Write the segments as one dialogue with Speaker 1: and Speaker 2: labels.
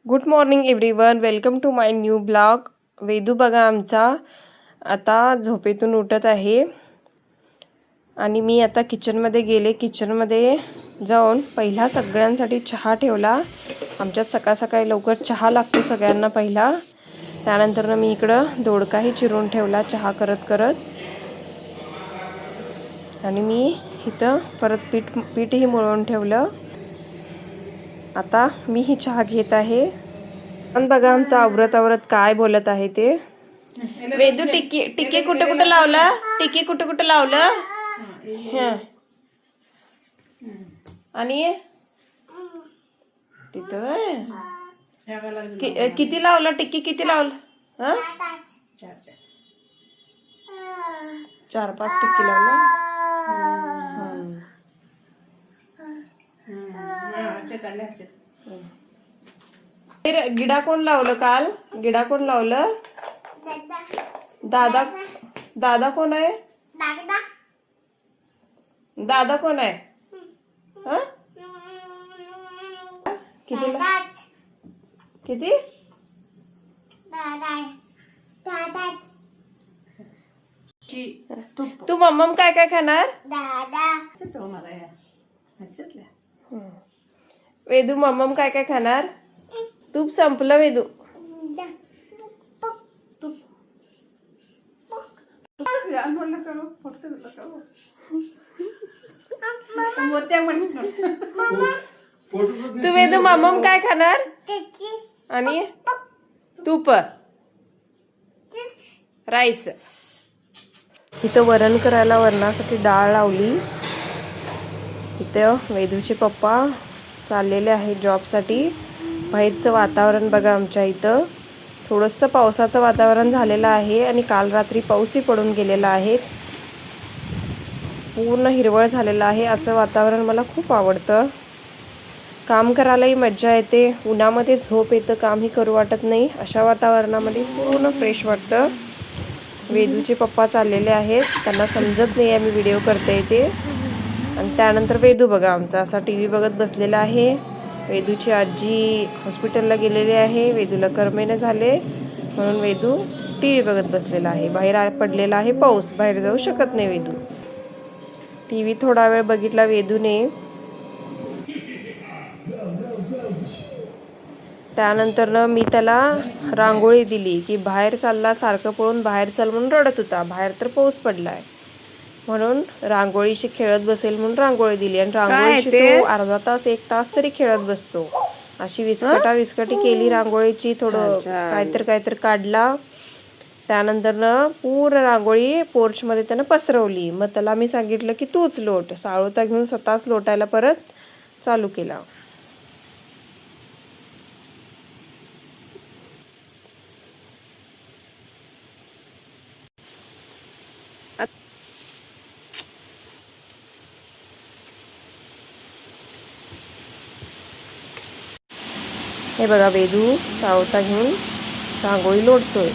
Speaker 1: Good morning everyone, welcome to my new blog. वेदू बघा आमचा आता झोपेतून उठत आहे आणि मी आता किचनमध्ये गेले. किचनमध्ये जाऊन पहिला सगळ्यांसाठी चहा ठेवला. आमच्यात सकाळ सकाळी लवकर चहा लागतो सगळ्यांना पहिला. त्यानंतर मी इकडं दोडकाही चिरून ठेवला चहा करत करत. आणि मी इथं परत पीठही मळून ठेवलं. आता मी ही चहा घेत आहे. आणि बघा आमचा आवरत काय बोलत आहे ते. वेदू टिके कुठे कुठे लावलं, टिके कुठे कुठे लावलं. आणि तिथं किती लावलं टिके, किती लावलं. 4-5 टिक्की लावलं. गिडा कोण लावलं काल, गिडा कोण लावलं. दादा. दादा कोण आहे, दादा कोण आहे. किती तू मम्मम काय काय खाणार. वेदू मम्मम काय काय खाणार. तूप संपलं वेदू. तू वेदू मम्मम काय खाणार. आणि तूप राईस. इथं वरण करायला वरणासाठी डाळ लावली. इथं वेदूचे पप्पा चाललेले आहेत जॉबसाठी. बाहेरचं वातावरण बघा आमच्या इथं थोडंसं पावसाचं वातावरण झालेलं आहे आणि काल रात्री पाऊसही पडून गेलेला आहे. पूर्ण हिरवळ झालेलं आहे. असं वातावरण मला खूप आवडतं. काम करायलाही मज्जा येते. उन्हामध्ये झोप येतं, कामही करू वाटत नाही. अशा वातावरणामध्ये पूर्ण फ्रेश वाटतं. वेदूचे पप्पा चाललेले आहेत, त्यांना समजत नाही आहे मी व्हिडिओ करते ते. आणि त्यानंतर वेदू बघा आमचा असा टी व्ही बघत बसलेला आहे. वेदूची आजी हॉस्पिटलला गेलेली आहे. वेदूला करमेने झाले म्हणून वेदू टी व्ही बघत बसलेला आहे. बाहेर पडलेला आहे पाऊस, बाहेर जाऊ शकत नाही वेदू. टी व्ही थोडा वेळ बघितला वेदूने. त्यानंतर मी त्याला रांगोळी दिली की बाहेर चालला, सारखं पळून बाहेर चल म्हणून रडत होता. बाहेर तर पाऊस पडलाय म्हणून रांगोळीशी खेळत बसेल म्हणून रांगोळी दिली. आणि रांगोळीशी तो अर्धा तास 1 तास तरी खेळत बसतो. अशी विस्कटी केली रांगोळीची. थोडं काहीतरी काढला. त्यानंतर पूर्ण रांगोळी पोर्चमध्ये त्यानं पसरवली. मग त्याला मी सांगितलं की तूच लोट. साळोता घेऊन स्वतःच लोटायला परत चालू केला. हे बघा वेदू सावता घेऊन रांगोळी लोटतोय.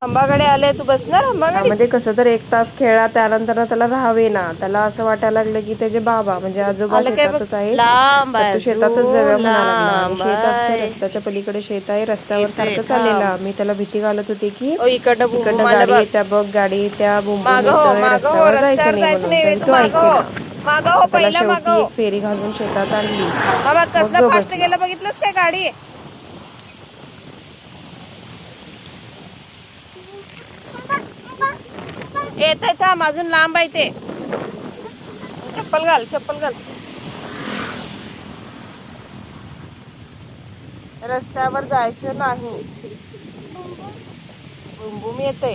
Speaker 1: आंबाकडे आले, तू बसणार आंबामध्ये. कसं तर 1 तास खेळला. त्यानंतर त्याला राहावे ना. त्याला असं वाटायला लागलं की त्याचे बाबा म्हणजे आजोबा शेतातच आहे. तू शेतातच जाऊया म्हणाला. शेतात रस्त्याच्या पलीकडे शेत आहे. रस्त्यावर सारखं चाललेला. मी त्याला भीती घालत होते की इकडनं गाडी येत्या बघ, गाडी येत्या, रस्त्यावर जायचं नाही म्हणून. तो ऐकला. त्याला शेवटी एक फेरी घालून शेतात आणली. कसलं फास्ट गेलं बघितलंस काय गाडी. येत आहे थांब, अजून लांब आहे ते. चप्पल घाल. रस्त्यावर जायचं नाही. बुमबुम येते.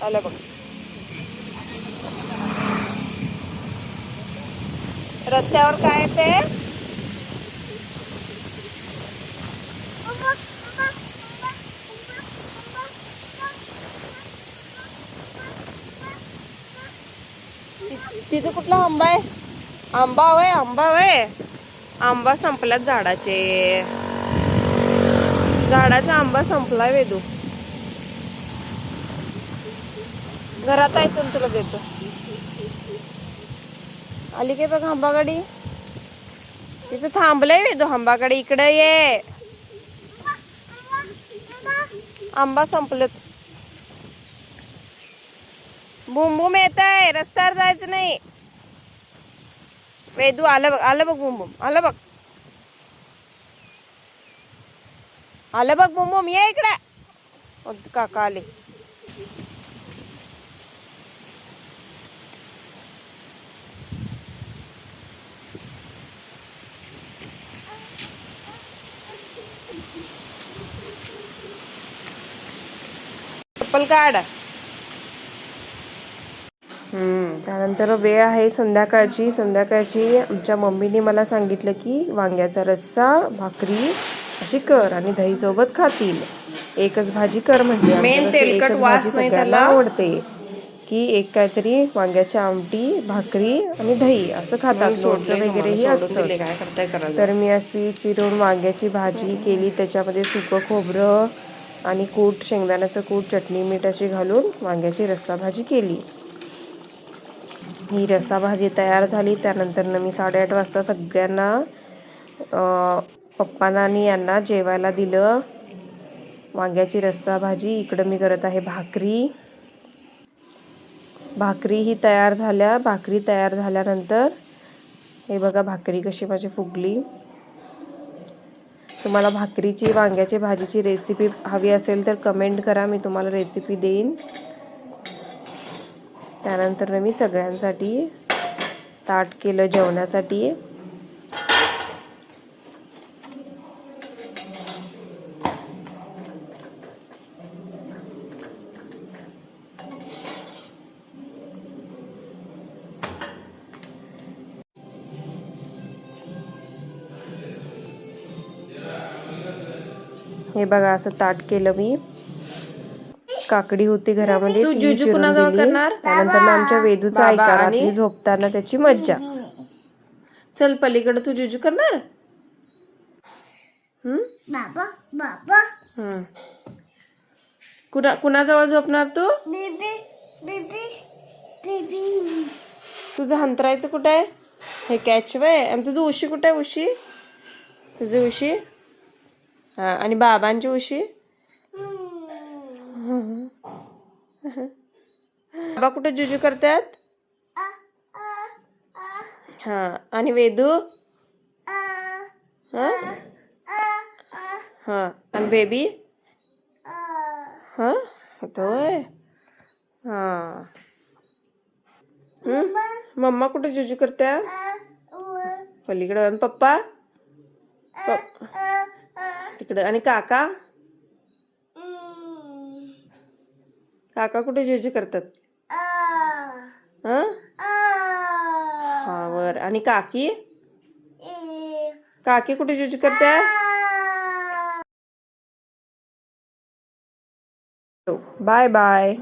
Speaker 1: आलं बघ. रस्त्यावर काय येते. तिथं कुठला आंबा आहे? आंबा होय. आंबा संपल्यात झाडाचे. झाडाचा आंबा संपलाय वेदू. घरात आहे, चल तुला देतो. आली काय बघ आंबा गाडी. तिथं थांबलंय वेदू आंबा गाडी. इकडे ये. आंबा संपलेत. बुम बुम येत आहे. रस्त्यावर जायचं नाही. वेदू आलं बघ बुम बुम. आलं बघ बुम बुम. ये इकडे. काका आले. चप्पल काढ. त्यानंतर वेळ आहे संध्याकाळची. आमच्या मम्मीने मला सांगितलं की वांग्याचा रस्सा, भाकरी अशी कर आणि दही सोबत खातील. एकच भाजी कर म्हणजे. मेन तेलकट वास नाही त्याला आवडते की एक काहीतरी वांग्याची आमटी, भाकरी आणि दही असं खातात. लोणचं वगैरेही असतं. तर मी अशी चिरून वांग्याची भाजी केली. त्याच्यामध्ये सुकं खोबरं आणि कूट, शेंगदाण्याचं कूट, चटणी मीठ अशी घालून वांग्याची रस्सा भाजी केली. ही रस्सा भाजी तयार झाली. त्यानंतर मी 8:30 वाजता सगळ्यांना, पप्पांना आणि यांना जेवायला दिलं. वांग्याची रस्सा भाजी. इकडं मी करत आहे भाकरी ही तयार झाल्या. भाकरी तयार झाल्यानंतर हे बघा भाकरी कशी माझी फुगली. तुम्हाला भाकरीची, वांग्याची भाजीची रेसिपी हवी असेल तर कमेंट करा, मी तुम्हाला रेसिपी देईन. त्यानंतर मी सगळ्यांसाठी ताट केलं जेवणासाठी. हे बघा असं ताट केलं मी. काकडी होती घरामध्ये, ती चिरून दिली. त्यानंतर आमच्या वेदूचा ऐका, रात्री झोपताना त्याची मज्जा. चल पलीकडे तू जुजू करणार. कुणाजवळ झोपणार तू? तुझं हंतरायचं कुठे आहे? हे कॅच वे. आणि तुझं उशी कुठे आहे? तुझी उशी. हा, आणि बाबांची उशी. बाबा कुठे जुजू करतात? हा, आणि वेदू. हा, आणि बेबी. हा होतोय. हा, मम्मा कुठे जुजू करत्या? पलीकडे. आणि पप्पा तिकडे. आणि काका कुठे जुजू करतात? हा वर. आणि काकी कुठे जुजू करत्या? Bye bye.